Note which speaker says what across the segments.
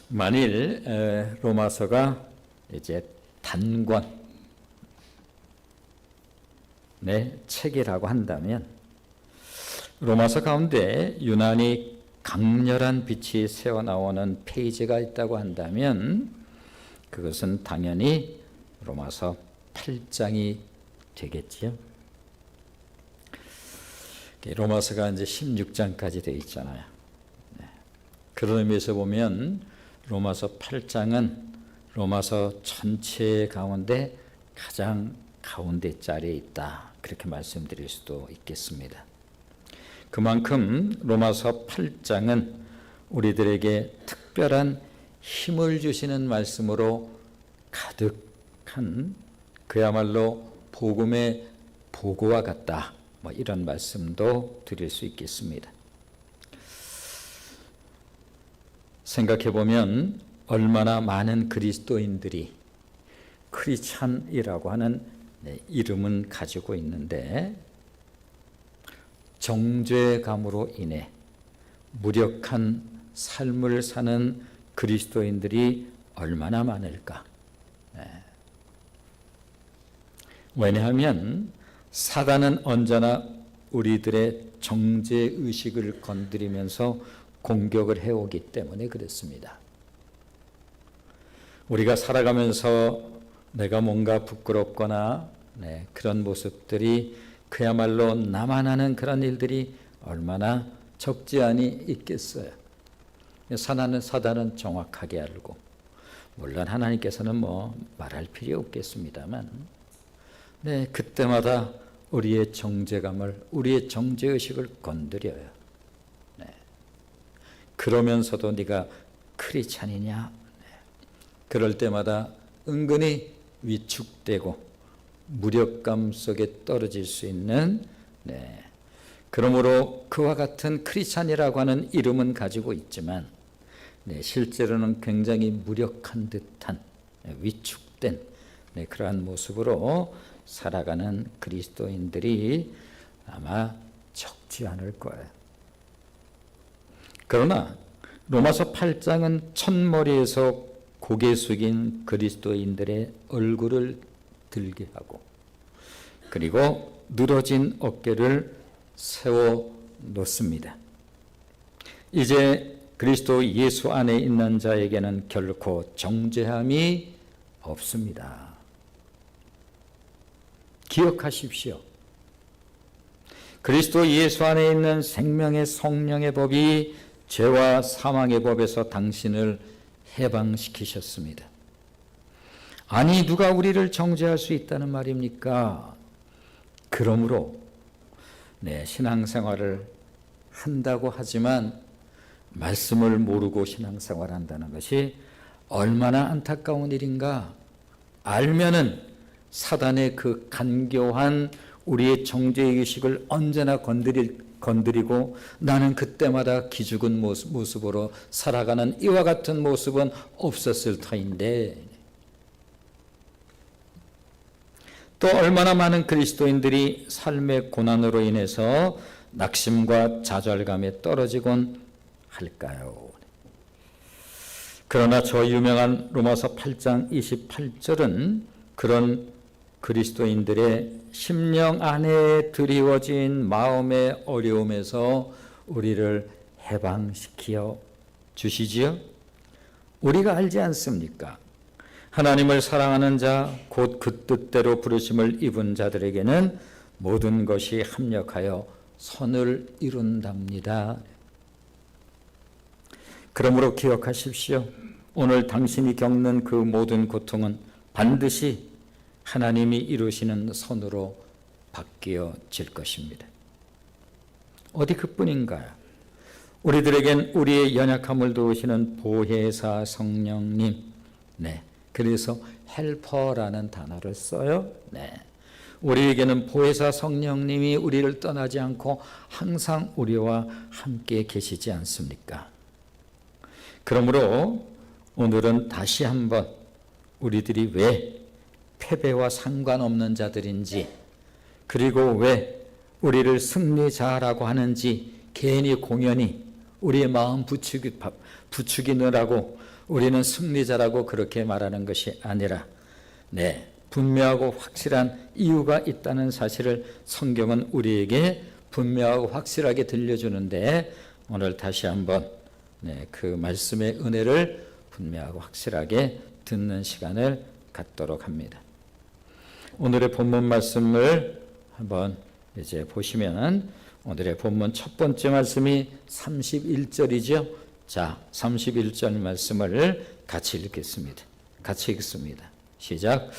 Speaker 1: 만일 로마서가 이제 단권의 책이라고 한다면 로마서 가운데 유난히 강렬한 빛이 새어나오는 페이지가 있다고 한다면 그것은 당연히 로마서 8장이 되겠지요. 로마서가 이제 16장까지 되어 있잖아요. 그런 의미에서 보면 로마서 8장은 로마서 전체 가운데 가장 가운데 자리에 있다, 그렇게 말씀드릴 수도 있겠습니다. 그만큼 로마서 8장은 우리들에게 특별한 힘을 주시는 말씀으로 가득한 그야말로 복음의 보고와 같다, 이런 말씀도 드릴 수 있겠습니다. 생각해보면 얼마나 많은 그리스도인들이 크리스찬이라고 하는 이름은 가지고 있는데 정죄감으로 인해 무력한 삶을 사는 그리스도인들이 얼마나 많을까. 왜냐하면 사단은 언제나 우리들의 정죄의식을 건드리면서 공격을 해오기 때문에 그렇습니다. 우리가 살아가면서 내가 뭔가 부끄럽거나 그런 모습들이 그야말로 나만 하는 그런 일들이 얼마나 적지 않이 있겠어요. 사단은 정확하게 알고, 물론 하나님께서는 말할 필요 없겠습니다만, 그때마다 우리의 정죄감을, 우리의 정죄의식을 건드려요. 그러면서도 네가 크리스찬이냐? 그럴 때마다 은근히 위축되고 무력감 속에 떨어질 수 있는, 그러므로 그와 같은 크리스찬이라고 하는 이름은 가지고 있지만 실제로는 굉장히 무력한 듯한, 위축된 그러한 모습으로 살아가는 그리스도인들이 아마 적지 않을 거예요. 그러나 로마서 8장은 첫머리에서 고개 숙인 그리스도인들의 얼굴을 들게 하고, 그리고 늘어진 어깨를 세워 놓습니다. 이제 그리스도 예수 안에 있는 자에게는 결코 정죄함이 없습니다. 기억하십시오. 그리스도 예수 안에 있는 생명의 성령의 법이 죄와 사망의 법에서 당신을 해방시키셨습니다. 아니, 누가 우리를 정죄할 수 있다는 말입니까? 그러므로 신앙생활을 한다고 하지만 말씀을 모르고 신앙생활을 한다는 것이 얼마나 안타까운 일인가. 알면은 사단의 그 간교한 우리의 정죄의식을 언제나 건드리고 나는 그때마다 기죽은 모습으로 살아가는 이와 같은 모습은 없었을 터인데, 또 얼마나 많은 그리스도인들이 삶의 고난으로 인해서 낙심과 좌절감에 떨어지곤 할까요? 그러나 저 유명한 로마서 8장 28절은 그런 그리스도인들의 심령 안에 드리워진 마음의 어려움에서 우리를 해방시켜 주시지요. 우리가 알지 않습니까? 하나님을 사랑하는 자, 곧 그 뜻대로 부르심을 입은 자들에게는 모든 것이 합력하여 선을 이룬답니다. 그러므로 기억하십시오. 오늘 당신이 겪는 그 모든 고통은 반드시 하나님이 이루시는 선으로 바뀌어질 것입니다. 어디 그뿐인가요? 우리들에겐 우리의 연약함을 도우시는 보혜사 성령님, 그래서 헬퍼라는 단어를 써요. 우리에게는 보혜사 성령님이 우리를 떠나지 않고 항상 우리와 함께 계시지 않습니까? 그러므로 오늘은 다시 한번 우리들이 왜 패배와 상관없는 자들인지, 그리고 왜 우리를 승리자라고 하는지 괜히 공연히 우리의 마음 부추기느라고 우리는 승리자라고 그렇게 말하는 것이 아니라 분명하고 확실한 이유가 있다는 사실을 성경은 우리에게 분명하고 확실하게 들려주는데 오늘 다시 한번 그 말씀의 은혜를 분명하고 확실하게 듣는 시간을 갖도록 합니다. 오늘의 본문 말씀을 한번 이제 보시면 오늘의 본문 첫 번째 말씀이 31절이죠. 자, 31절 말씀을 같이 읽겠습니다. 같이 읽습니다. 시작.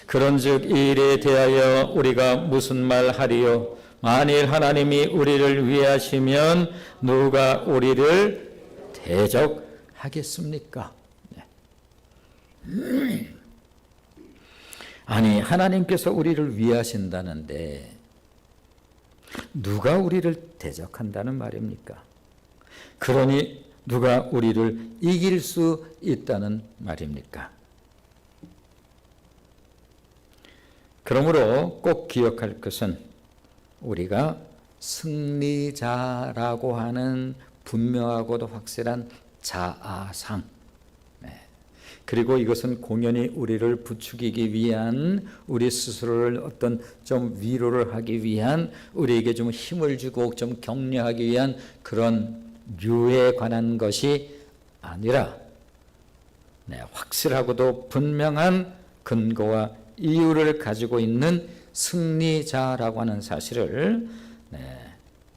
Speaker 1: 그런즉 이 일에 대하여 우리가 무슨 말 하리요? 만일 하나님이 우리를 위하시면 누가 우리를 대적하겠습니까? 아니, 하나님께서 우리를 위하신다는데 누가 우리를 대적한다는 말입니까? 그러니 누가 우리를 이길 수 있다는 말입니까? 그러므로 꼭 기억할 것은 우리가 승리자라고 하는 분명하고도 확실한 자아상, 그리고 이것은 공연히 우리를 부추기기 위한, 우리 스스로를 어떤 좀 위로를 하기 위한, 우리에게 좀 힘을 주고 좀 격려하기 위한 그런 류에 관한 것이 아니라 확실하고도 분명한 근거와 이유를 가지고 있는 승리자라고 하는 사실을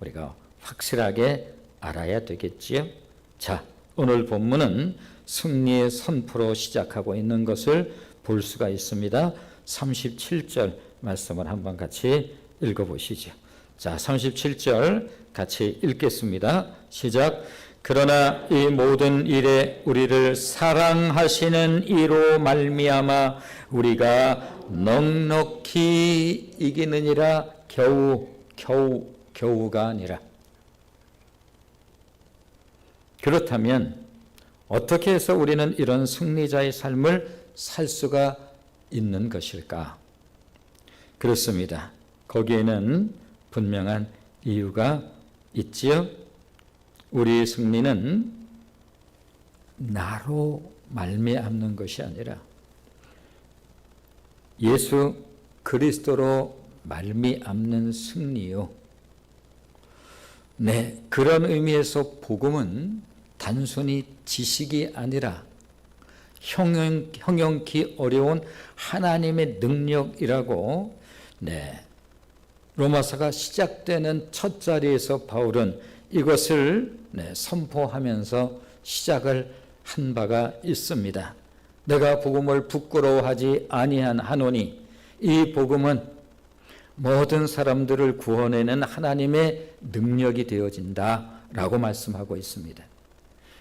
Speaker 1: 우리가 확실하게 알아야 되겠지요. 자, 오늘 본문은 승리의 선포로 시작하고 있는 것을 볼 수가 있습니다. 37절 말씀을 한번 같이 읽어보시죠. 자, 37절 같이 읽겠습니다. 시작. 그러나 이 모든 일에 우리를 사랑하시는 이로 말미암아 우리가 넉넉히 이기느니라. 겨우가 아니라. 그렇다면 어떻게 해서 우리는 이런 승리자의 삶을 살 수가 있는 것일까? 그렇습니다. 거기에는 분명한 이유가 있지요. 우리의 승리는 나로 말미암는 것이 아니라 예수 그리스도로 말미암는 승리요. 그런 의미에서 복음은 단순히 지식이 아니라 형용기 어려운 하나님의 능력이라고 로마서가 시작되는 첫 자리에서 바울은 이것을 선포하면서 시작을 한 바가 있습니다. 내가 복음을 부끄러워하지 아니하노니 이 복음은 모든 사람들을 구원해내는 하나님의 능력이 되어진다라고 말씀하고 있습니다.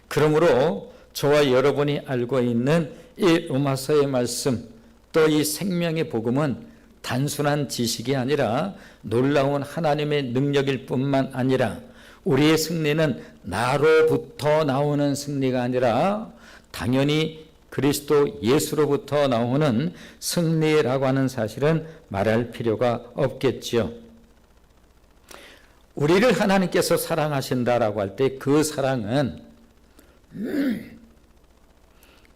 Speaker 1: 그러므로 저와 여러분이 알고 있는 이 로마서의 말씀, 또 이 생명의 복음은 단순한 지식이 아니라 놀라운 하나님의 능력일 뿐만 아니라 우리의 승리는 나로부터 나오는 승리가 아니라 당연히 그리스도 예수로부터 나오는 승리라고 하는 사실은 말할 필요가 없겠지요. 우리를 하나님께서 사랑하신다라고 할 때 그 사랑은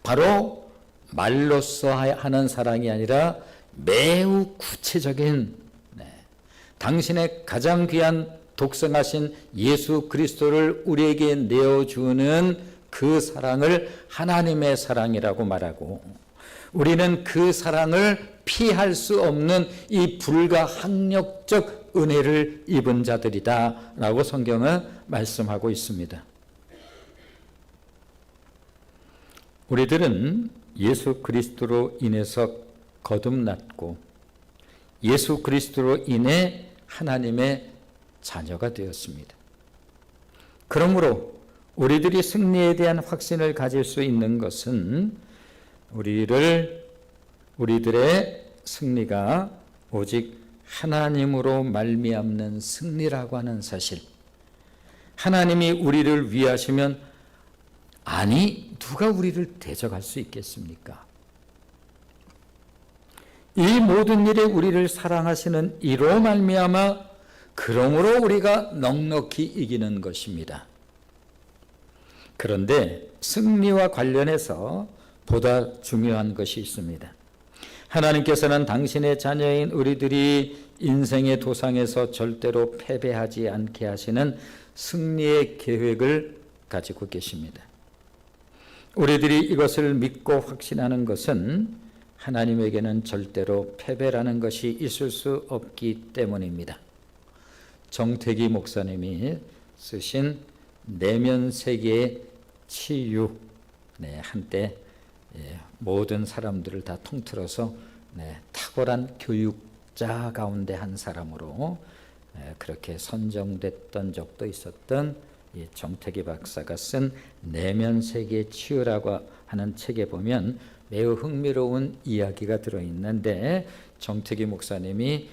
Speaker 1: 바로 말로써 하는 사랑이 아니라 매우 구체적인 당신의 가장 귀한 독생하신 예수 그리스도를 우리에게 내어주는 그 사랑을 하나님의 사랑이라고 말하고 우리는 그 사랑을 피할 수 없는 이 불가항력적 은혜를 입은 자들이다 라고 성경은 말씀하고 있습니다. 우리들은 예수 그리스도로 인해서 거듭났고 예수 그리스도로 인해 하나님의 자녀가 되었습니다. 그러므로 우리들이 승리에 대한 확신을 가질 수 있는 것은 우리들의 승리가 오직 하나님으로 말미암는 승리라고 하는 사실. 하나님이 우리를 위하시면 아니 누가 우리를 대적할 수 있겠습니까? 이 모든 일에 우리를 사랑하시는 이로 말미암아 그러므로 우리가 넉넉히 이기는 것입니다. 그런데 승리와 관련해서 보다 중요한 것이 있습니다. 하나님께서는 당신의 자녀인 우리들이 인생의 도상에서 절대로 패배하지 않게 하시는 승리의 계획을 가지고 계십니다. 우리들이 이것을 믿고 확신하는 것은 하나님에게는 절대로 패배라는 것이 있을 수 없기 때문입니다. 정태기 목사님이 쓰신 내면 세계의 치유, 한때 모든 사람들을 다 통틀어서 탁월한 교육자 가운데 한 사람으로 그렇게 선정됐던 적도 있었던 이 정태기 박사가 쓴 내면 세계의 치유라고 하는 책에 보면 매우 흥미로운 이야기가 들어있는데, 정태기 목사님이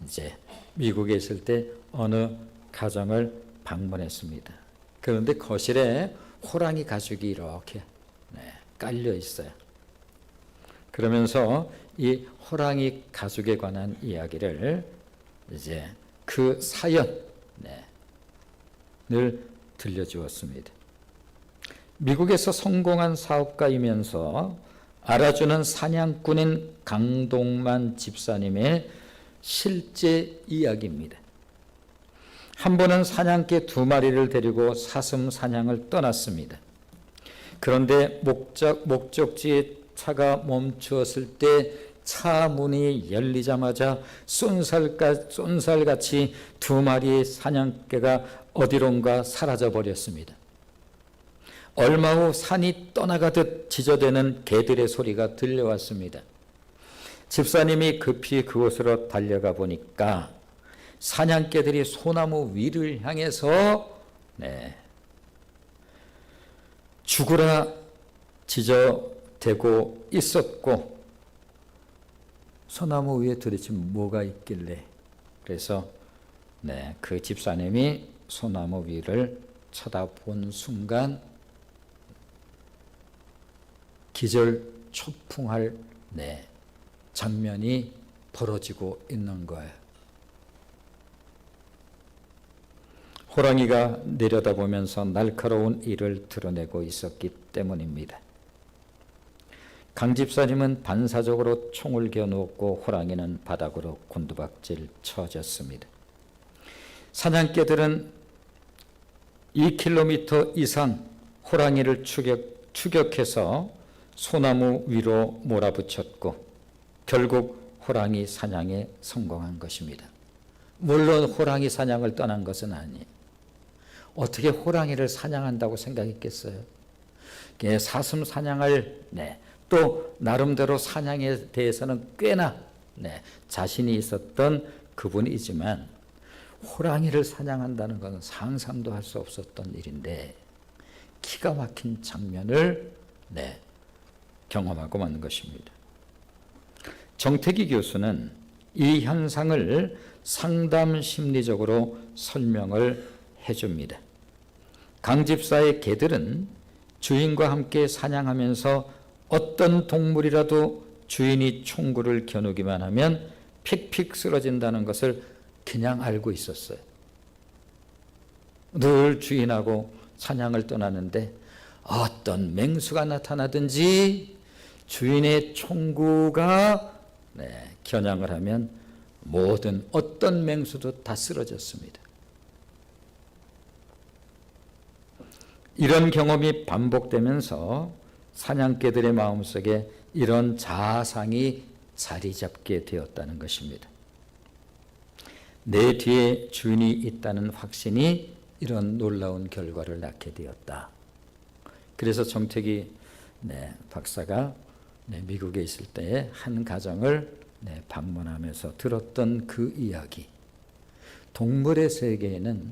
Speaker 1: 이제 미국에 있을 때 어느 가정을 방문했습니다. 그런데 거실에 호랑이 가죽이 이렇게 깔려 있어요. 그러면서 이 호랑이 가죽에 관한 이야기를 이제 그 사연을 들려주었습니다. 미국에서 성공한 사업가이면서 알아주는 사냥꾼인 강동만 집사님의 실제 이야기입니다. 한 번은 사냥개 2마리를 데리고 사슴 사냥을 떠났습니다. 그런데 목적지에 차가 멈추었을 때 차 문이 열리자마자 쏜살같이 2마리의 사냥개가 어디론가 사라져 버렸습니다. 얼마 후 산이 떠나가듯 지저대는 개들의 소리가 들려왔습니다. 집사님이 급히 그곳으로 달려가 보니까 사냥개들이 소나무 위를 향해서 죽으라 지저대고 있었고, 소나무 위에 도대체 뭐가 있길래, 그래서 그 집사님이 소나무 위를 쳐다본 순간 기절초풍할 장면이 벌어지고 있는 거예요. 호랑이가 내려다보면서 날카로운 이를 드러내고 있었기 때문입니다. 강 집사님은 반사적으로 총을 겨누었고 호랑이는 바닥으로 곤두박질 쳐졌습니다. 사냥개들은 2km 이상 호랑이를 추격해서 소나무 위로 몰아붙였고 결국 호랑이 사냥에 성공한 것입니다. 물론 호랑이 사냥을 떠난 것은 아니에요. 어떻게 호랑이를 사냥한다고 생각했겠어요? 사슴 사냥을 또 나름대로 사냥에 대해서는 꽤나 자신이 있었던 그분이지만 호랑이를 사냥한다는 것은 상상도 할 수 없었던 일인데 기가 막힌 장면을 경험하고 만 것입니다. 정태기 교수는 이 현상을 상담 심리적으로 설명을 해줍니다. 강 집사의 개들은 주인과 함께 사냥하면서 어떤 동물이라도 주인이 총구를 겨누기만 하면 픽픽 쓰러진다는 것을 그냥 알고 있었어요. 늘 주인하고 사냥을 떠나는데 어떤 맹수가 나타나든지 주인의 총구가 겨냥을 하면 모든 어떤 맹수도 다 쓰러졌습니다. 이런 경험이 반복되면서 사냥개들의 마음속에 이런 자아상이 자리 잡게 되었다는 것입니다. 내 뒤에 주인이 있다는 확신이 이런 놀라운 결과를 낳게 되었다. 그래서 정태기 박사가 미국에 있을 때 한 가정을 방문하면서 들었던 그 이야기. 동물의 세계에는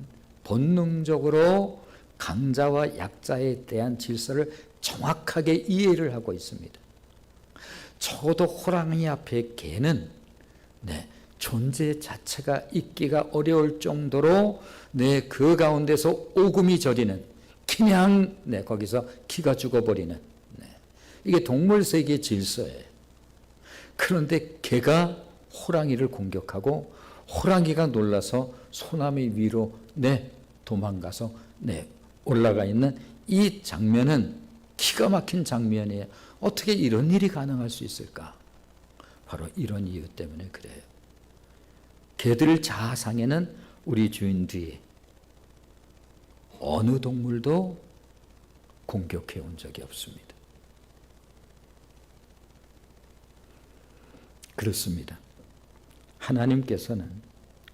Speaker 1: 본능적으로 강자와 약자에 대한 질서를 정확하게 이해를 하고 있습니다. 적어도 호랑이 앞에 개는 존재 자체가 있기가 어려울 정도로 그 가운데서 오금이 저리는, 그냥 거기서 기가 죽어버리는, 이게 동물 세계의 질서예요. 그런데 개가 호랑이를 공격하고 호랑이가 놀라서 소나무 위로 도망가서 올라가 있는 이 장면은 기가 막힌 장면이에요. 어떻게 이런 일이 가능할 수 있을까? 바로 이런 이유 때문에 그래요. 개들 자아상에는 우리 주인 뒤에 어느 동물도 공격해 온 적이 없습니다. 그렇습니다. 하나님께서는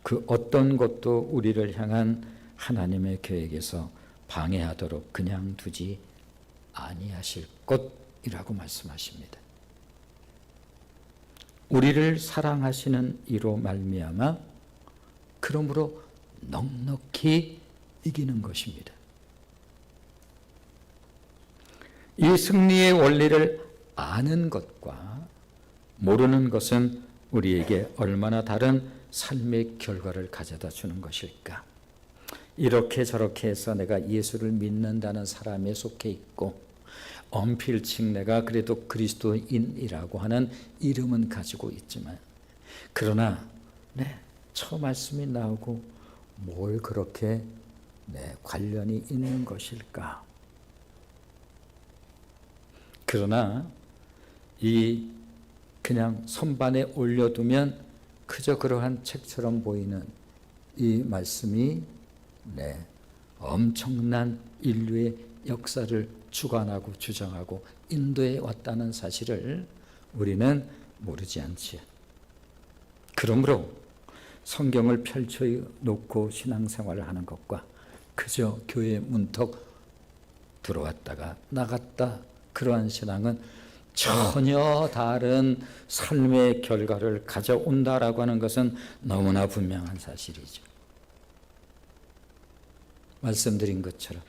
Speaker 1: 그 어떤 것도 우리를 향한 하나님의 계획에서 방해하도록 그냥 두지 아니하실 것이라고 말씀하십니다. 우리를 사랑하시는 이로 말미암아 그러므로 넉넉히 이기는 것입니다. 이 승리의 원리를 아는 것과 모르는 것은 우리에게 얼마나 다른 삶의 결과를 가져다 주는 것일까? 이렇게 저렇게 해서 내가 예수를 믿는다는 사람에 속해 있고 언필칭 내가 그래도 그리스도인이라고 하는 이름은 가지고 있지만 그러나 저 말씀이 나오고 뭘 그렇게 관련이 있는 것일까? 그러나 이 그냥 선반에 올려두면 그저 그러한 책처럼 보이는 이 말씀이 엄청난 인류의 역사를 주관하고 주장하고 인도해 왔다는 사실을 우리는 모르지 않지요. 그러므로 성경을 펼쳐놓고 신앙생활을 하는 것과 그저 교회 문턱 들어왔다가 나갔다 그러한 신앙은 전혀 다른 삶의 결과를 가져온다라고 하는 것은 너무나 분명한 사실이죠. 말씀드린 것처럼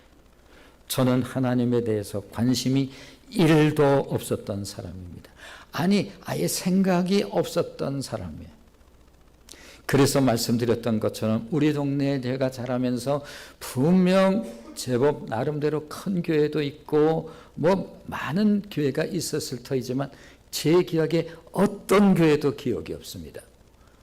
Speaker 1: 저는 하나님에 대해서 관심이 1도 없었던 사람입니다. 아니, 아예 생각이 없었던 사람이에요. 그래서 말씀드렸던 것처럼 우리 동네에 제가 자라면서 분명 제법 나름대로 큰 교회도 있고 많은 교회가 있었을 터이지만 제 기억에 어떤 교회도 기억이 없습니다.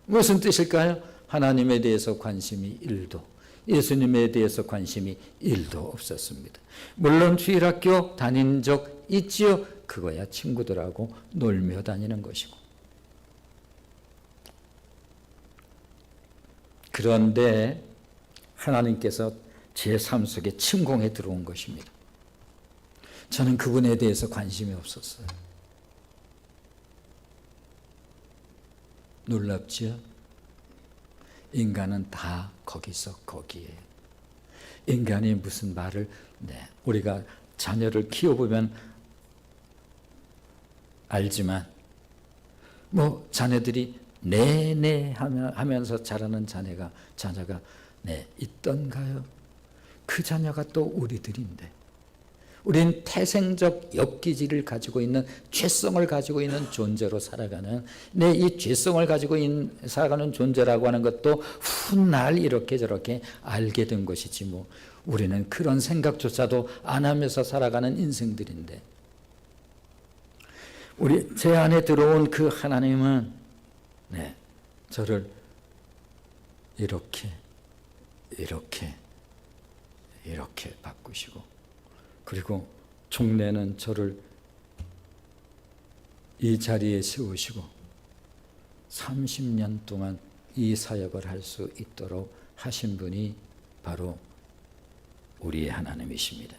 Speaker 1: 무슨 뜻일까요? 하나님에 대해서 관심이 1도, 예수님에 대해서 관심이 1도 없었습니다. 물론 주일학교 다닌 적 있지요. 그거야 친구들하고 놀며 다니는 것이고. 그런데 하나님께서 제 삶 속에 침공해 들어온 것입니다. 저는 그분에 대해서 관심이 없었어요. 놀랍지요? 인간은 다 거기서 거기에. 인간이 무슨 말을 우리가 자녀를 키워보면 알지만 자녀들이 네네 하면서 자라는 자녀가 있던가요? 그 자녀가 또 우리들인데 우린 태생적 엽기질을 가지고 있는 죄성을 가지고 있는 존재로 살아가는 이 죄성을 가지고 살아가는 존재라고 하는 것도 훗날 이렇게 저렇게 알게 된 것이지 우리는 그런 생각조차도 안 하면서 살아가는 인생들인데 제 안에 들어온 그 하나님은 저를 이렇게 바꾸시고 그리고 종래는 저를 이 자리에 세우시고 30년 동안 이 사역을 할 수 있도록 하신 분이 바로 우리의 하나님이십니다.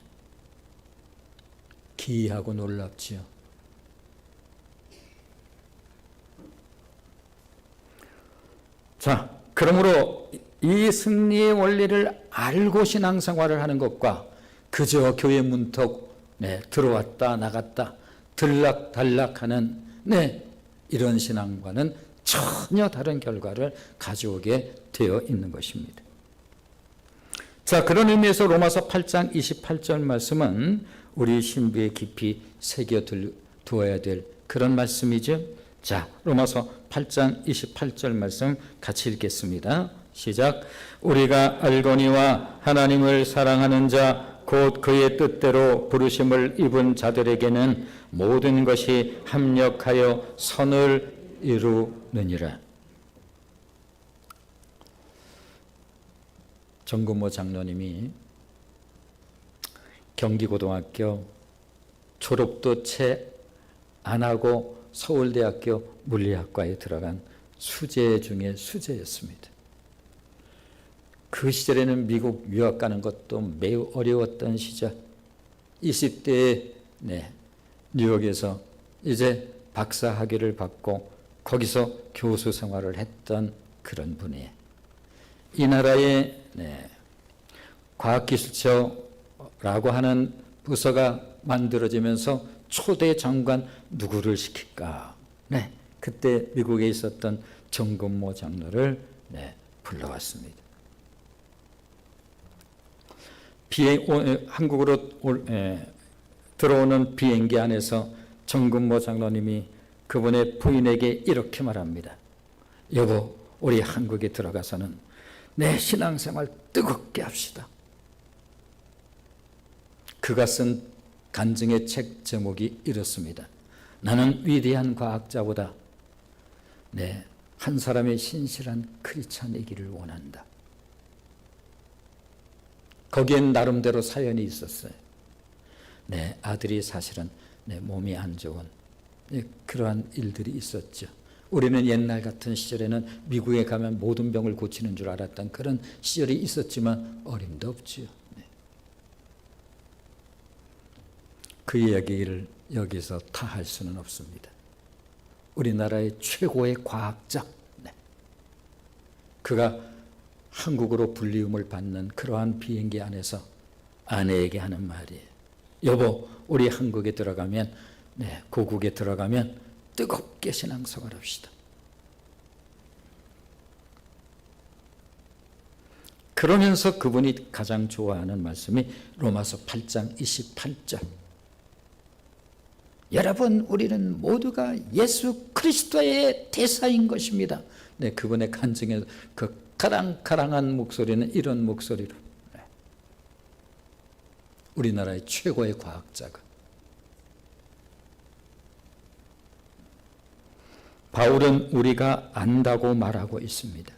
Speaker 1: 기이하고 놀랍지요. 자, 그러므로 이 승리의 원리를 알고 신앙생활을 하는 것과 그저 교회 문턱 들어왔다 나갔다 들락달락하는 이런 신앙과는 전혀 다른 결과를 가져오게 되어 있는 것입니다. 자, 그런 의미에서 로마서 8장 28절 말씀은 우리 신부에 깊이 새겨두어야 될 그런 말씀이죠. 자, 로마서 8장 28절 말씀 같이 읽겠습니다. 시작. 우리가 알거니와 하나님을 사랑하는 자 곧 그의 뜻대로 부르심을 입은 자들에게는 모든 것이 합력하여 선을 이루느니라. 정금호 장로님이 경기고등학교 졸업도 채 안 하고 서울대학교 물리학과에 들어간 수재 중에 수재였습니다. 그 시절에는 미국 유학 가는 것도 매우 어려웠던 시절, 20대에 뉴욕에서 이제 박사 학위를 받고 거기서 교수 생활을 했던 그런 분이에요. 이 나라의 과학기술처라고 하는 부서가 만들어지면서 초대 장관 누구를 시킬까? 그때 미국에 있었던 정근모 장로를 불러왔습니다. 한국으로 들어오는 비행기 안에서 정근모 장로님이 그분의 부인에게 이렇게 말합니다. 여보, 우리 한국에 들어가서는 내 신앙생활 뜨겁게 합시다. 그가 쓴 간증의 책 제목이 이렇습니다. 나는 위대한 과학자보다 한 사람의 신실한 크리스찬이기를 원한다. 거기엔 나름대로 사연이 있었어요. 내 아들이 사실은 몸이 안 좋은 그러한 일들이 있었죠. 우리는 옛날 같은 시절에는 미국에 가면 모든 병을 고치는 줄 알았던 그런 시절이 있었지만 어림도 없지요. 그 이야기를 여기서 다 할 수는 없습니다. 우리나라의 최고의 과학자, 그가 한국으로 불리움을 받는 그러한 비행기 안에서 아내에게 하는 말이에요. 여보, 우리 한국에 들어가면, 고국에 들어가면 뜨겁게 신앙생활 합시다. 그러면서 그분이 가장 좋아하는 말씀이 로마서 8장 28절. 여러분, 우리는 모두가 예수 그리스도의 대사인 것입니다. 그분의 간증에서 그 가랑가랑한 목소리는 이런 목소리로, 우리나라의 최고의 과학자가, 바울은 우리가 안다고 말하고 있습니다.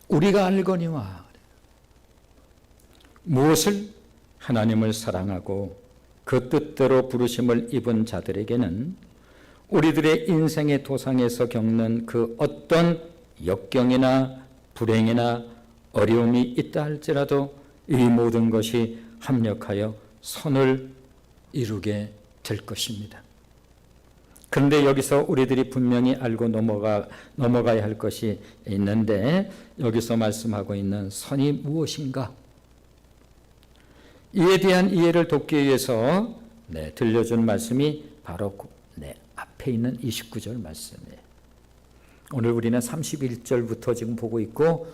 Speaker 1: 우리가 알거니와, 무엇을? 하나님을 사랑하고 그 뜻대로 부르심을 입은 자들에게는 우리들의 인생의 도상에서 겪는 그 어떤 역경이나 불행이나 어려움이 있다 할지라도 이 모든 것이 합력하여 선을 이루게 될 것입니다. 그런데 여기서 우리들이 분명히 알고 넘어가야 할 것이 있는데, 여기서 말씀하고 있는 선이 무엇인가? 이에 대한 이해를 돕기 위해서 들려준 말씀이 바로 앞에 있는 29절 말씀이에요. 오늘 우리는 31절부터 지금 보고 있고,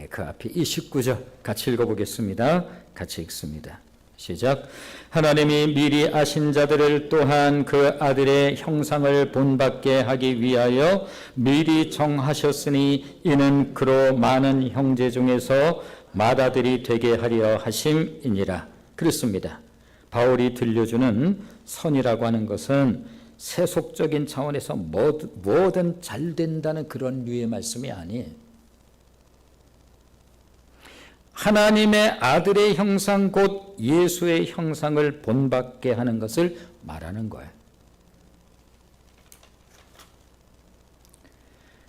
Speaker 1: 그 앞에 29절 같이 읽어보겠습니다. 같이 읽습니다. 시작. 하나님이 미리 아신 자들을 또한 그 아들의 형상을 본받게 하기 위하여 미리 정하셨으니 이는 그로 많은 형제 중에서 맏아들이 되게 하려 하심이니라. 그렇습니다. 바울이 들려주는 선이라고 하는 것은 세속적인 차원에서 뭐든 잘 된다는 그런 류의 말씀이 아니에요. 하나님의 아들의 형상 곧 예수의 형상을 본받게 하는 것을 말하는 거예요.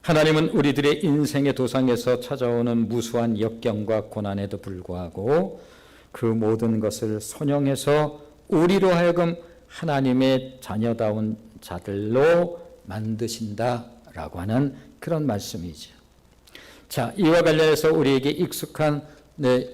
Speaker 1: 하나님은 우리들의 인생의 도상에서 찾아오는 무수한 역경과 고난에도 불구하고 그 모든 것을 선용해서 우리로 하여금 하나님의 자녀다운 자들로 만드신다라고 하는 그런 말씀이죠. 자, 이와 관련해서 우리에게 익숙한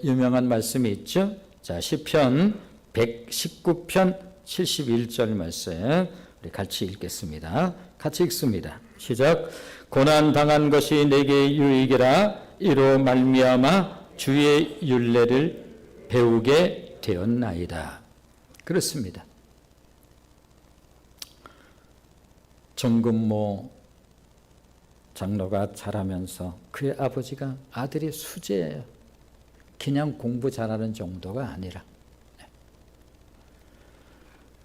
Speaker 1: 유명한 말씀이 있죠. 자, 시편 119편 71절 말씀 우리 같이 읽겠습니다. 같이 읽습니다. 시작. 고난 당한 것이 내게 유익이라 이로 말미암아 주의 율례를 배우게 되었나이다. 그렇습니다. 정근모 장로가 자라면서 그의 아버지가 아들이 수재예요. 그냥 공부 잘하는 정도가 아니라,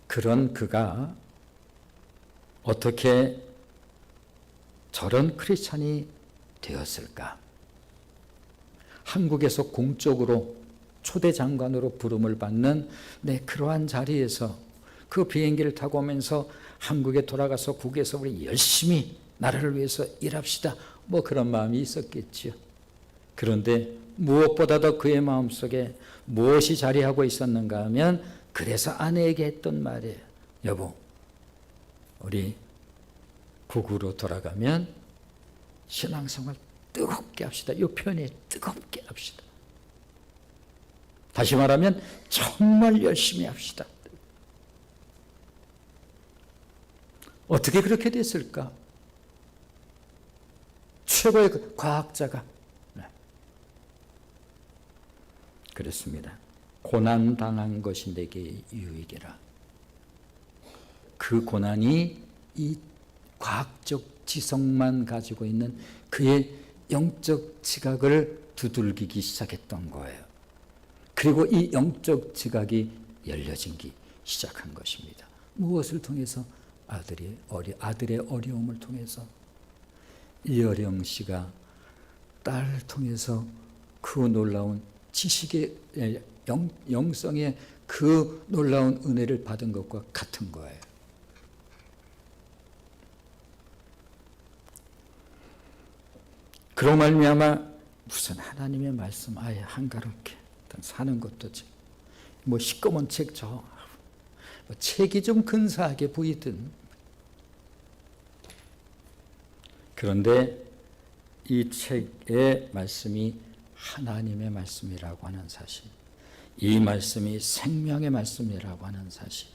Speaker 1: 그런 그가 어떻게 저런 크리스찬이 되었을까? 한국에서 공적으로 초대 장관으로 부름을 받는 그러한 자리에서 그 비행기를 타고 오면서 한국에 돌아가서 국에서 우리 열심히 나라를 위해서 일합시다. 뭐 그런 마음이 있었겠지요. 그런데 무엇보다도 그의 마음속에 무엇이 자리하고 있었는가 하면 그래서 아내에게 했던 말이에요. 여보, 우리 국으로 돌아가면 신앙생활 뜨겁게 합시다. 이 표현이 뜨겁게 합시다. 다시 말하면 정말 열심히 합시다. 어떻게 그렇게 됐을까? 최고의 과학자가 그렇습니다. 고난당한 것이 내게 유익이라. 그 고난이 이 과학적 지성만 가지고 있는 그의 영적 지각을 두들기기 시작했던 거예요. 그리고 이 영적 지각이 열려지기 시작한 것입니다. 무엇을 통해서? 아들의 어려움을 통해서. 이어령 씨가 딸을 통해서 그 놀라운 지식의 영성의 그 놀라운 은혜를 받은 것과 같은 거예요. 그로 말미암아 무슨 하나님의 말씀 아예 한가롭게 사는 것도 뭐 시꺼먼 책 책이 좀 근사하게 보이든, 그런데 이 책의 말씀이 하나님의 말씀이라고 하는 사실, 이 말씀이 생명의 말씀이라고 하는 사실,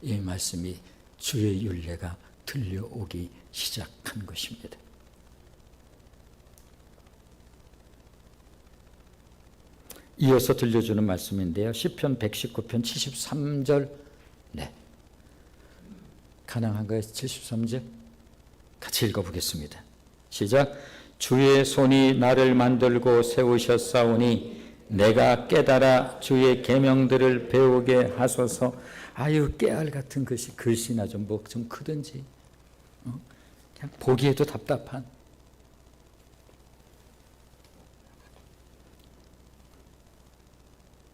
Speaker 1: 이 말씀이 주의 율례가 들려오기 시작한 것입니다. 이어서 들려주는 말씀인데요. 시편 119편 73절. 가능한가요? 73절 같이 읽어보겠습니다. 시작. 주의 손이 나를 만들고 세우셨사오니 내가 깨달아 주의 계명들을 배우게 하소서. 아유, 깨알 같은 글씨나 좀 크든지, 그냥 보기에도 답답한.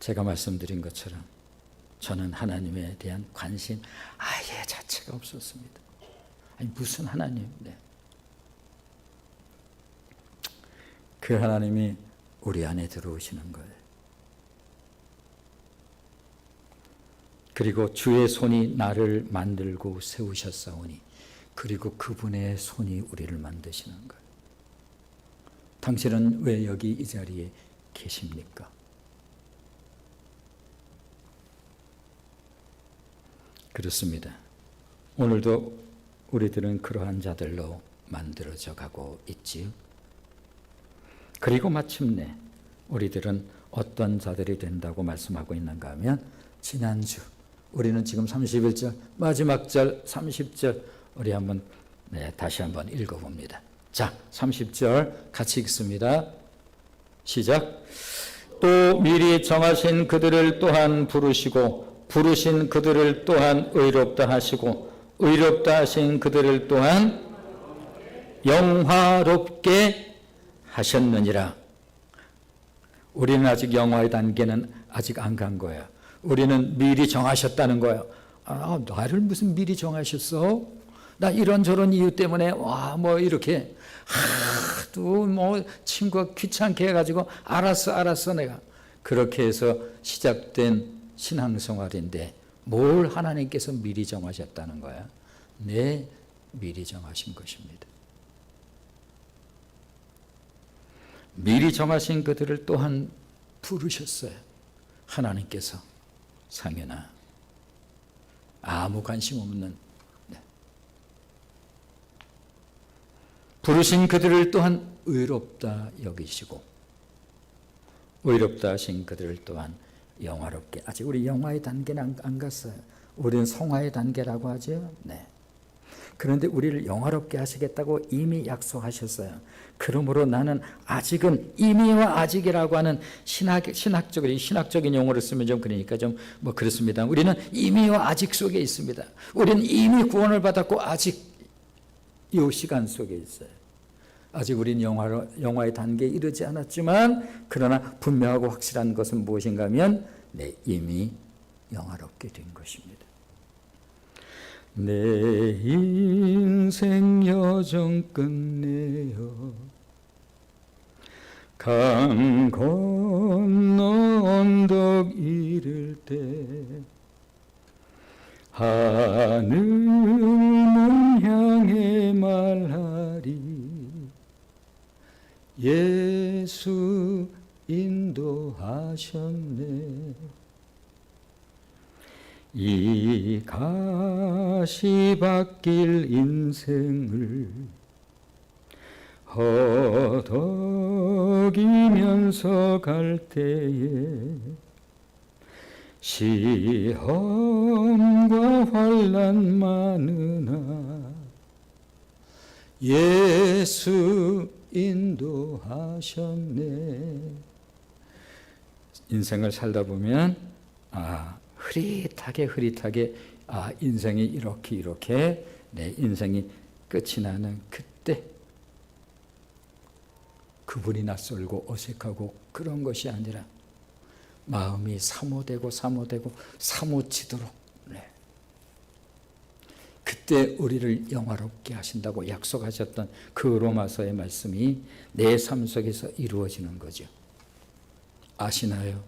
Speaker 1: 제가 말씀드린 것처럼 저는 하나님에 대한 관심 아예 자체가 없었습니다. 아니, 무슨 하나님? 그 하나님이 우리 안에 들어오시는 거예요. 그리고 주의 손이 나를 만들고 세우셨사오니, 그리고 그분의 손이 우리를 만드시는 거예요. 당신은 왜 여기 이 자리에 계십니까? 그렇습니다. 오늘도 우리들은 그러한 자들로 만들어져 가고 있지요. 그리고 마침내 우리들은 어떤 자들이 된다고 말씀하고 있는가 하면, 지난주 우리는 지금 31절 마지막 절 30절 우리 한번 다시 한번 읽어봅니다. 자, 30절 같이 읽습니다. 시작. 또 미리 정하신 그들을 또한 부르시고 부르신 그들을 또한 의롭다 하시고 의롭다 하신 그들을 또한 영화롭게 하셨느니라. 우리는 아직 영화의 단계는 아직 안 간 거예요. 우리는 미리 정하셨다는 거예요. 나를 무슨 미리 정하셨어? 나 이런저런 이유 때문에 뭐 이렇게 하도 뭐 친구가 귀찮게 해가지고 알았어 내가. 그렇게 해서 시작된 신앙생활인데 뭘 하나님께서 미리 정하셨다는 거야? 미리 정하신 것입니다. 미리 정하신 그들을 또한 부르셨어요. 하나님께서. 상현아, 아무 관심 없는 부르신 그들을 또한 의롭다 여기시고 의롭다 하신 그들을 또한 영화롭게. 아직 우리 영화의 단계는 안 갔어요. 우리는 성화의 단계라고 하죠. 그런데 우리를 영화롭게 하시겠다고 이미 약속하셨어요. 그러므로 나는 아직은, 이미와 아직이라고 하는 신학적인 용어를 쓰면 좀 그러니까 좀 뭐 그렇습니다. 우리는 이미와 아직 속에 있습니다. 우리는 이미 구원을 받았고 아직 이 시간 속에 있어요. 아직 우린 영화의 단계에 이르지 않았지만 그러나 분명하고 확실한 것은 무엇인가 하면 이미 영화롭게 된 것입니다. 내 인생 여정 끝내어 강 건너 언덕 이를 때 하늘문 향해 말하리 예수 인도하셨네. 이 가시밭길 인생을 허덕이면서 갈 때에 시험과 환난 많으나 예수 인도하셨네. 인생을 살다 보면 흐릿하게 인생이 이렇게 내 인생이 끝이 나는 그때 그분이 낯설고 어색하고 그런 것이 아니라 마음이 사모되고 사모치도록 그때 우리를 영화롭게 하신다고 약속하셨던 그 로마서의 말씀이 내 삶 속에서 이루어지는 거죠. 아시나요?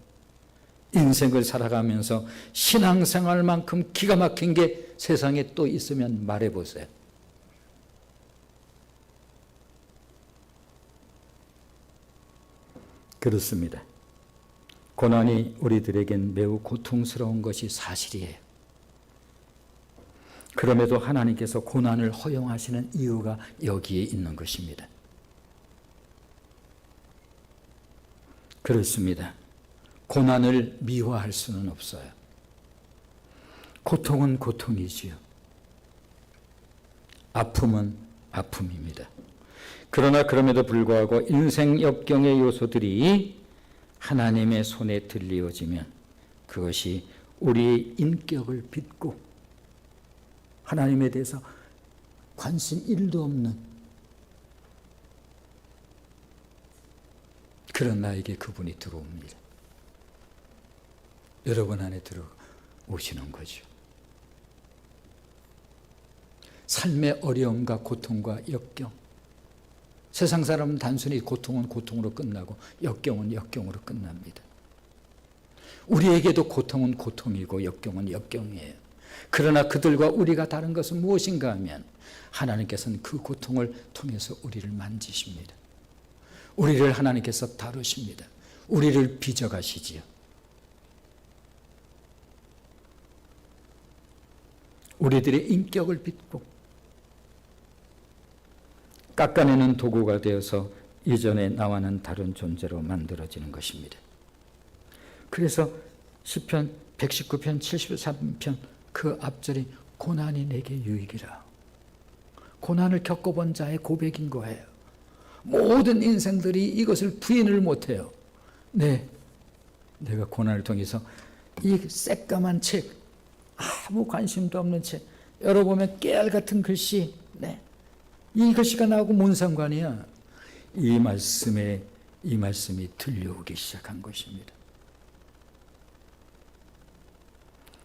Speaker 1: 인생을 살아가면서 신앙생활만큼 기가 막힌 게 세상에 또 있으면 말해보세요. 그렇습니다. 고난이 우리들에겐 매우 고통스러운 것이 사실이에요. 그럼에도 하나님께서 고난을 허용하시는 이유가 여기에 있는 것입니다. 그렇습니다. 고난을 미화할 수는 없어요. 고통은 고통이지요. 아픔은 아픔입니다. 그러나 그럼에도 불구하고 인생 역경의 요소들이 하나님의 손에 들려지면 그것이 우리의 인격을 빚고 하나님에 대해서 관심 1도 없는 그런 나에게 그분이 들어옵니다. 여러분 안에 들어오시는 거죠. 삶의 어려움과 고통과 역경. 세상 사람은 단순히 고통은 고통으로 끝나고 역경은 역경으로 끝납니다. 우리에게도 고통은 고통이고 역경은 역경이에요. 그러나 그들과 우리가 다른 것은 무엇인가 하면 하나님께서는 그 고통을 통해서 우리를 만지십니다. 우리를 하나님께서 다루십니다. 우리를 빚어가시지요. 우리들의 인격을 빚고 깎아내는 도구가 되어서 이전에 나와는 다른 존재로 만들어지는 것입니다. 그래서 시편 119편 73편 그 앞절이 고난이 내게 유익이라. 고난을 겪어본 자의 고백인 거예요. 모든 인생들이 이것을 부인을 못해요. 내가 고난을 통해서 이 새까만 책, 아무 관심도 없는 책, 열어보면 깨알 같은 글씨, 이 글씨가 나오고 뭔 상관이야? 이 말씀이 들려오기 시작한 것입니다.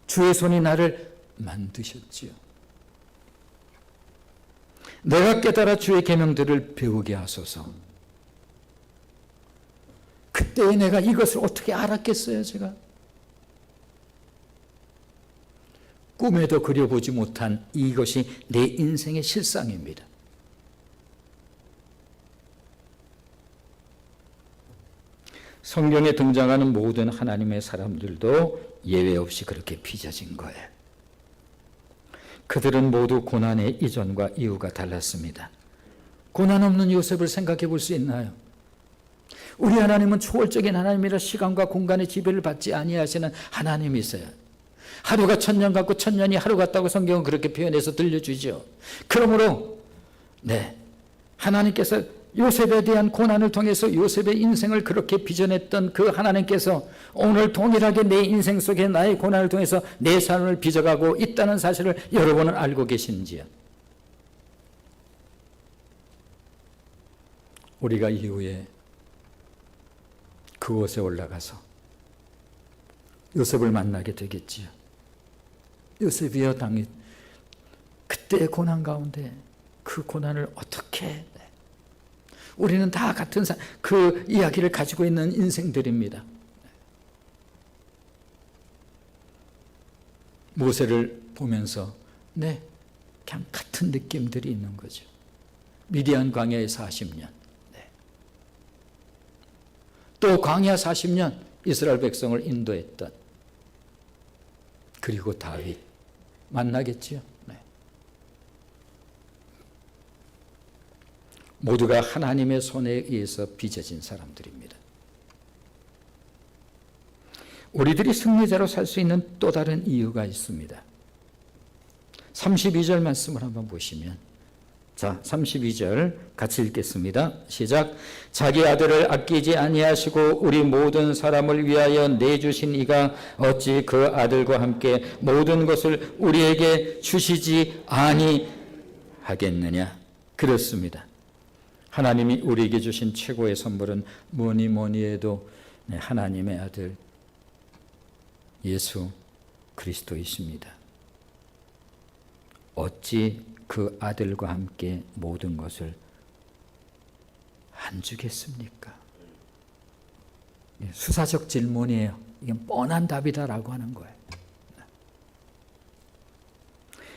Speaker 1: 주의 손이 나를 만드셨지요. 내가 깨달아 주의 계명들을 배우게 하소서. 그때에 내가 이것을 어떻게 알았겠어요, 제가? 꿈에도 그려보지 못한 이것이 내 인생의 실상입니다. 성경에 등장하는 모든 하나님의 사람들도 예외 없이 그렇게 빚어진 거예요. 그들은 모두 고난의 이전과 이후가 달랐습니다. 고난 없는 요셉을 생각해 볼 수 있나요? 우리 하나님은 초월적인 하나님이라 시간과 공간의 지배를 받지 아니하시는 하나님이세요. 하루가 천년 같고 천년이 하루 같다고 성경은 그렇게 표현해서 들려주죠. 그러므로 하나님께서 요셉에 대한 고난을 통해서 요셉의 인생을 그렇게 빚어냈던 그 하나님께서 오늘 동일하게 내 인생 속에 나의 고난을 통해서 내 삶을 빚어가고 있다는 사실을 여러분은 알고 계신지요? 우리가 이후에 그곳에 올라가서 요셉을 만나게 되겠지요. 요셉이여 당이 그때의 고난 가운데 그 고난을 어떻게, 우리는 다 같은 그 이야기를 가지고 있는 인생들입니다. 모세를 보면서 그냥 같은 느낌들이 있는 거죠. 미디안 광야의 40년, 또 광야 40년 이스라엘 백성을 인도했던, 그리고 다윗 만나겠지요. 모두가 하나님의 손에 의해서 빚어진 사람들입니다. 우리들이 승리자로 살 수 있는 또 다른 이유가 있습니다. 32절 말씀을 한번 보시면, 자, 32절 같이 읽겠습니다. 시작. 자기 아들을 아끼지 아니하시고 우리 모든 사람을 위하여 내주신 이가 어찌 그 아들과 함께 모든 것을 우리에게 주시지 아니하겠느냐. 그렇습니다. 하나님이 우리에게 주신 최고의 선물은 뭐니 해도 하나님의 아들 예수 그리스도이십니다. 어찌 그 아들과 함께 모든 것을 안 주겠습니까? 수사적 질문이에요. 이건 뻔한 답이다라고 하는 거예요.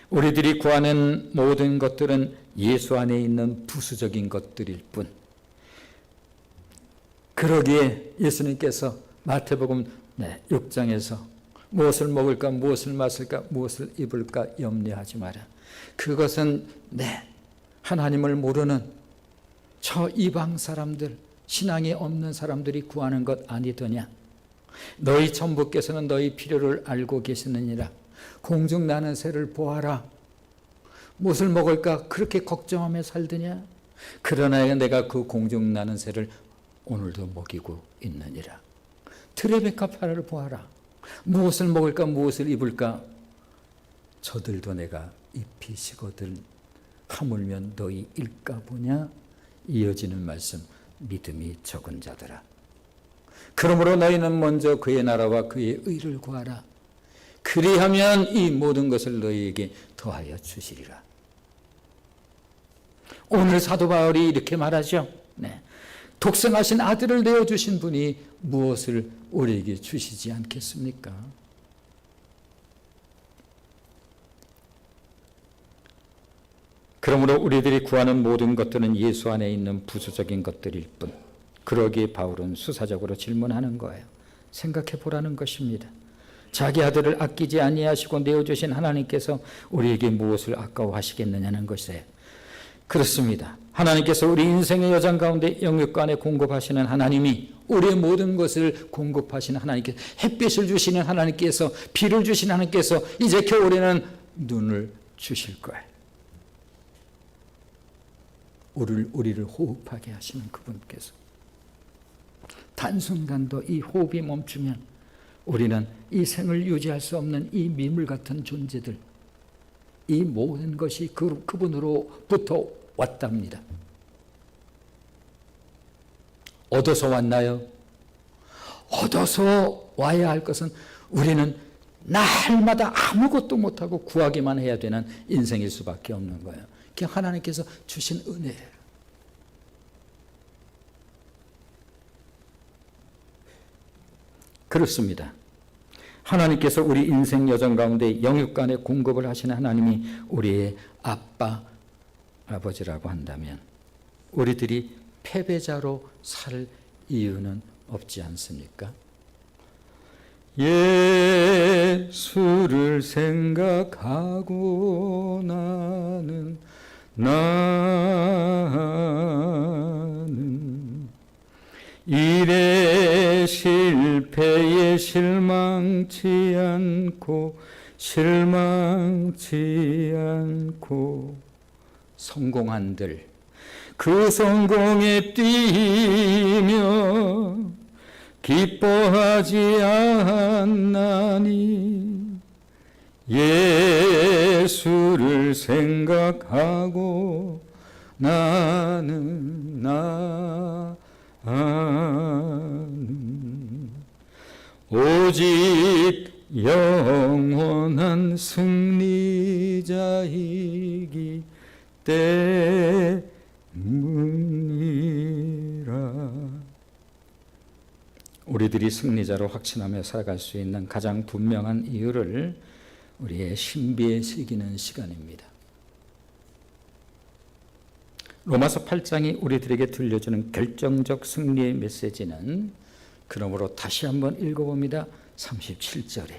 Speaker 1: 우리들이 구하는 모든 것들은 예수 안에 있는 부수적인 것들일 뿐, 그러기에 예수님께서 마태복음 6장에서 무엇을 먹을까, 무엇을 마실까, 무엇을 입을까 염려하지 마라. 그것은 하나님을 모르는 저 이방 사람들, 신앙이 없는 사람들이 구하는 것 아니더냐. 너희 천부께서는 너희 필요를 알고 계시느니라. 공중 나는 새를 보아라. 무엇을 먹을까 그렇게 걱정하며 살더냐. 그러나 내가 그 공중 나는 새를 오늘도 먹이고 있느니라. 들의 백합화를 보아라. 무엇을 먹을까, 무엇을 입을까. 저들도 내가 잎이 시거든 하물며 너희 일까 보냐. 이어지는 말씀, 믿음이 적은 자들아. 그러므로 너희는 먼저 그의 나라와 그의 의를 구하라. 그리하면 이 모든 것을 너희에게 더하여 주시리라. 오늘 사도 바울이 이렇게 말하죠. 독생하신 아들을 내어주신 분이 무엇을 우리에게 주시지 않겠습니까? 그러므로 우리들이 구하는 모든 것들은 예수 안에 있는 부수적인 것들일 뿐, 그러기에 바울은 수사적으로 질문하는 거예요. 생각해 보라는 것입니다. 자기 아들을 아끼지 아니하시고 내어주신 하나님께서 우리에게 무엇을 아까워하시겠느냐는 것이에요. 그렇습니다. 하나님께서 우리 인생의 여정 가운데 영육간에 공급하시는 하나님이, 우리의 모든 것을 공급하시는 하나님께서, 햇빛을 주시는 하나님께서, 비를 주시는 하나님께서 이제 겨울에는 눈을 주실 거예요. 우리를 호흡하게 하시는 그분께서. 단순간도 이 호흡이 멈추면 우리는 이 생을 유지할 수 없는 이 미물 같은 존재들, 이 모든 것이 그분으로부터 왔답니다. 얻어서 왔나요? 얻어서 와야 할 것은 우리는 날마다 아무것도 못하고 구하기만 해야 되는 인생일 수밖에 없는 거예요. 그게 하나님께서 주신 은혜예요. 그렇습니다. 하나님께서 우리 인생 여정 가운데 영육간에 공급을 하시는 하나님이 우리의 아빠, 아버지라고 한다면 우리들이 패배자로 살 이유는 없지 않습니까? 예수를 생각하고 나는 일의 실패에 실망치 않고 성공한들 그 성공에 뛰며 기뻐하지 않나니 예수를 생각하고 나는 오직 영원한 승리자이기 때문이라. 우리들이 승리자로 확신하며 살아갈 수 있는 가장 분명한 이유를 우리의 신비에 새기는 시간입니다. 로마서 8장이 우리들에게 들려주는 결정적 승리의 메시지는, 그러므로 다시 한번 읽어봅니다. 37절에.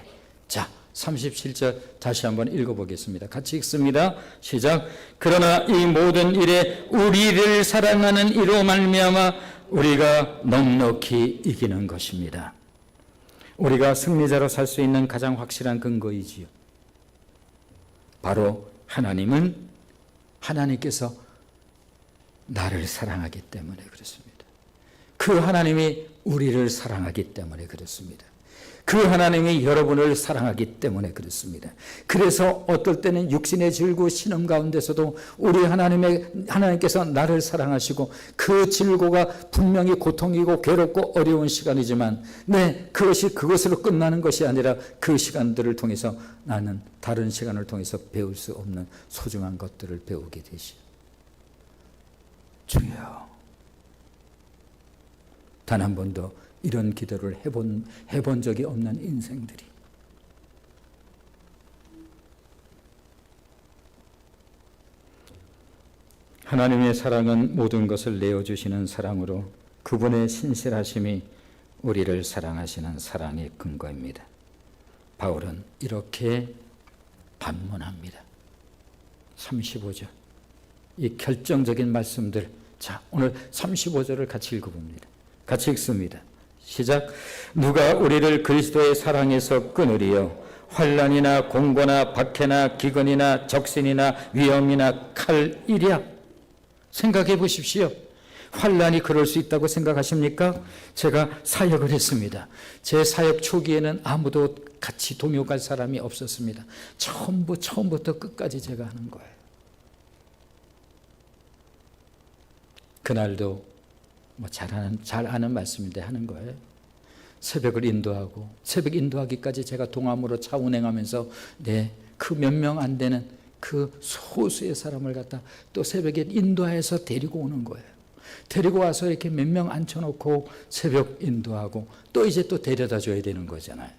Speaker 1: 자, 37절 다시 한번 읽어보겠습니다. 같이 읽습니다. 시작. 그러나 이 모든 일에 우리를 사랑하는 이로 말미암아 우리가 넉넉히 이기는 것입니다. 우리가 승리자로 살 수 있는 가장 확실한 근거이지요. 바로 하나님께서 나를 사랑하기 때문에 그렇습니다. 그 하나님이 우리를 사랑하기 때문에 그렇습니다. 그 하나님이 여러분을 사랑하기 때문에 그렇습니다. 그래서 어떨 때는 육신의 질고 신음 가운데서도 우리 하나님께서 나를 사랑하시고, 그 질고가 분명히 고통이고 괴롭고 어려운 시간이지만, 그것으로 끝나는 것이 아니라 그 시간들을 통해서 나는 다른 시간을 통해서 배울 수 없는 소중한 것들을 배우게 되시오. 주여, 단 한 번도 이런 기도를 해본 적이 없는 인생들이, 하나님의 사랑은 모든 것을 내어주시는 사랑으로 그분의 신실하심이 우리를 사랑하시는 사랑의 근거입니다. 바울은 이렇게 반문합니다. 35절, 이 결정적인 말씀들. 자, 오늘 35절을 같이 읽어봅니다. 같이 읽습니다. 시작. 누가 우리를 그리스도의 사랑에서 끊으리요? 환난이나 공고나 박해나 기근이나 적신이나 위험이나 칼이랴. 생각해 보십시오. 환난이 그럴 수 있다고 생각하십니까? 제가 사역을 했습니다. 제 사역 초기에는 아무도 같이 동요갈 사람이 없었습니다. 처음부터 끝까지 제가 하는 거예요. 그날도 잘 아는 말씀인데 하는 거예요. 새벽을 인도하고, 새벽 인도하기까지 제가 동암으로 차 운행하면서 그 몇 명 안 되는 그 소수의 사람을 갖다 또 새벽에 인도해서 데리고 오는 거예요. 데리고 와서 이렇게 몇 명 앉혀놓고 새벽 인도하고 또 이제 또 데려다 줘야 되는 거잖아요.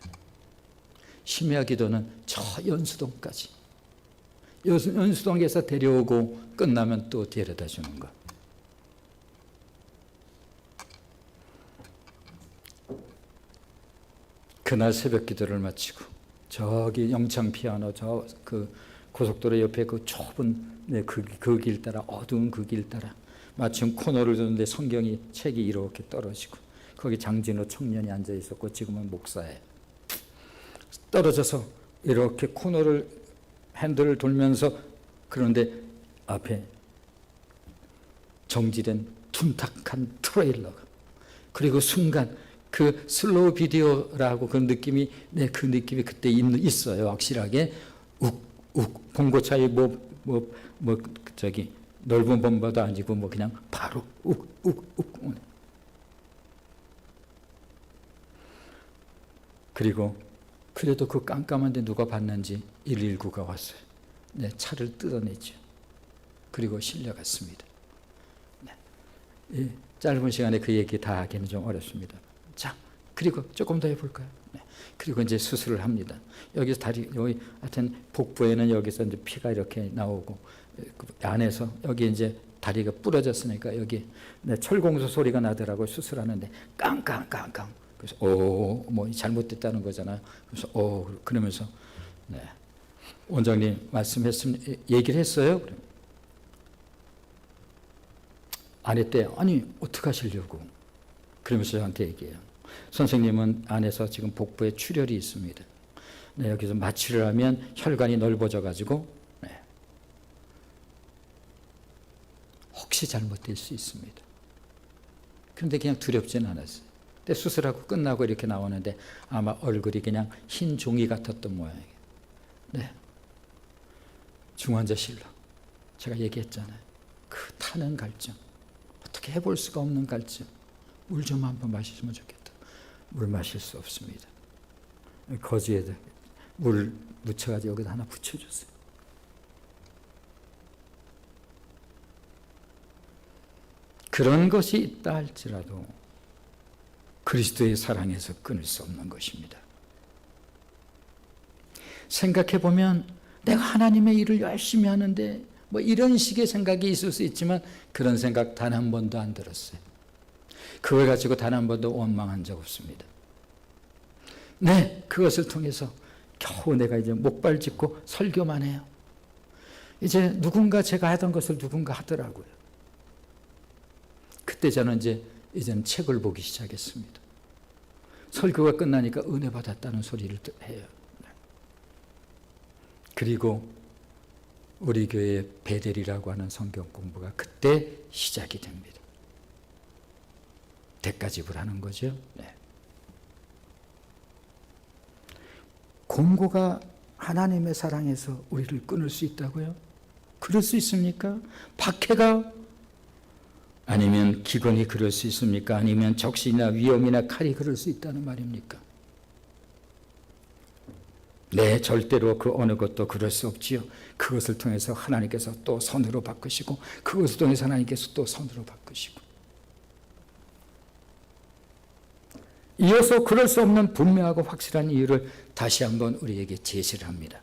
Speaker 1: 심야 기도는 저 연수동까지, 연수동에서 데려오고 끝나면 또 데려다 주는 거. 그날 새벽 기도를 마치고 저기 영창 피아노 그 고속도로 옆에 그 좁은 그 길 따라, 어두운 그 길 따라 마침 코너를 두는데 성경이 책이 이렇게 떨어지고, 거기 장진호 청년이 앉아 있었고 지금은 목사예요. 떨어져서 이렇게 코너를 핸들을 돌면서, 그런데 앞에 정지된 둔탁한 트레일러가, 그리고 순간 그 슬로우 비디오라고 그 느낌이 그때 있어요. 확실하게 욱욱 봉고차에 저기 넓은 범바도 아니고 그냥 바로 욱욱욱. 그리고 그래도 그 깜깜한데 누가 봤는지 119가 왔어요. 차를 뜯어냈죠. 그리고 실려갔습니다. 이 짧은 시간에 그 얘기 다 하기는 좀 어렵습니다. 자, 그리고 조금 더 해볼까요? 그리고 이제 수술을 합니다. 여기서 여기 하여튼 복부에는 여기서 이제 피가 이렇게 나오고, 안에서 여기 이제 다리가 부러졌으니까 여기 철공소 소리가 나더라고요. 수술하는데 깡깡깡깡. 그래서 잘못됐다는 거잖아요. 그래서 그러면서 원장님 말씀했으면 얘기를 했어요. 안 했대요. 아니 어떻게 하시려고? 그러면서 저한테 얘기해요. 선생님은 안에서 지금 복부에 출혈이 있습니다. 여기서 마취를 하면 혈관이 넓어져 가지고 혹시 잘못될 수 있습니다. 그런데 그냥 두렵지는 않았어요. 근데 수술하고 끝나고 이렇게 나오는데 아마 얼굴이 그냥 흰 종이 같았던 모양이에요. 중환자실로 제가 얘기했잖아요. 그 사는 갈증, 어떻게 해볼 수가 없는 갈증. 물 좀 한번 마시면 좋겠다. 물 마실 수 없습니다. 거지에다 물 묻혀가지고 여기다 하나 붙여주세요. 그런 것이 있다 할지라도 그리스도의 사랑에서 끊을 수 없는 것입니다. 생각해 보면 내가 하나님의 일을 열심히 하는데 뭐 이런 식의 생각이 있을 수 있지만 그런 생각 단 한 번도 안 들었어요. 그걸 가지고 단 한 번도 원망한 적 없습니다. 네, 그것을 통해서 겨우 내가 이제 목발 짚고 설교만 해요. 이제 누군가 제가 하던 것을 누군가 하더라고요. 그때 저는 이제는 책을 보기 시작했습니다. 설교가 끝나니까 은혜 받았다는 소리를 해요. 그리고 우리 교회의 베델이라고 하는 성경 공부가 그때 시작이 됩니다. 대가집을 하는 거죠. 네. 공고가 하나님의 사랑에서 우리를 끊을 수 있다고요? 그럴 수 있습니까? 박해가 아니면 기근이 그럴 수 있습니까? 아니면 적신이나 위험이나 칼이 그럴 수 있다는 말입니까? 네, 절대로 그 어느 것도 그럴 수 없지요. 그것을 통해서 하나님께서 또 선으로 바꾸시고 그것을 통해서 하나님께서 또 선으로 바꾸시고 이어서 그럴 수 없는 분명하고 확실한 이유를 다시 한번 우리에게 제시를 합니다.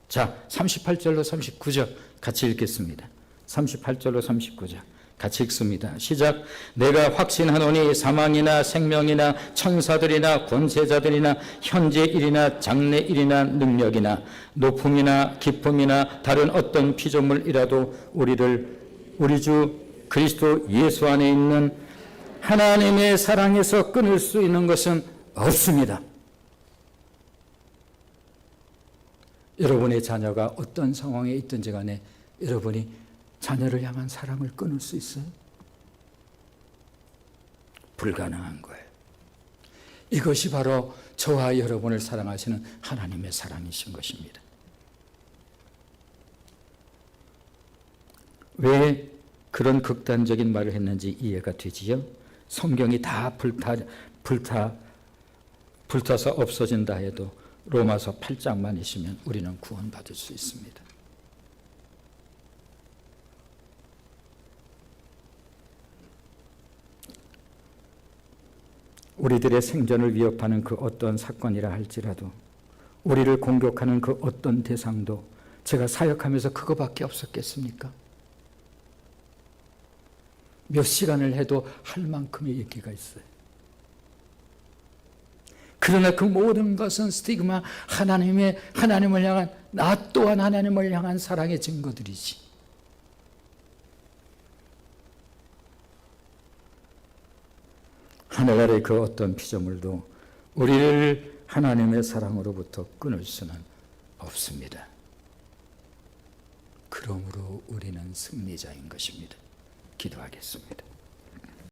Speaker 1: 자, 38절로 39절 같이 읽겠습니다. 38절로 39절 같이 읽습니다. 시작. 내가 확신하노니 사망이나 생명이나 천사들이나 권세자들이나 현재 일이나 장래 일이나 능력이나 높음이나 깊음이나 다른 어떤 피조물이라도 우리 주 그리스도 예수 안에 있는 하나님의 사랑에서 끊을 수 있는 것은 없습니다. 여러분의 자녀가 어떤 상황에 있든지 간에 여러분이 자녀를 향한 사랑을 끊을 수 있어요? 불가능한 거예요. 이것이 바로 저와 여러분을 사랑하시는 하나님의 사랑이신 것입니다. 왜 그런 극단적인 말을 했는지 이해가 되지요? 성경이 다 불타서 없어진다 해도 로마서 8장만 있으면 우리는 구원받을 수 있습니다. 우리들의 생존을 위협하는 그 어떤 사건이라 할지라도 우리를 공격하는 그 어떤 대상도 제가 사역하면서 그거밖에 없었겠습니까? 몇 시간을 해도 할 만큼의 얘기가 있어요. 그러나 그 모든 것은 스티그마, 하나님을 향한, 나 또한 하나님을 향한 사랑의 증거들이지. 하늘 아래 그 어떤 피조물도 우리를 하나님의 사랑으로부터 끊을 수는 없습니다. 그러므로 우리는 승리자인 것입니다. 기도하겠습니다.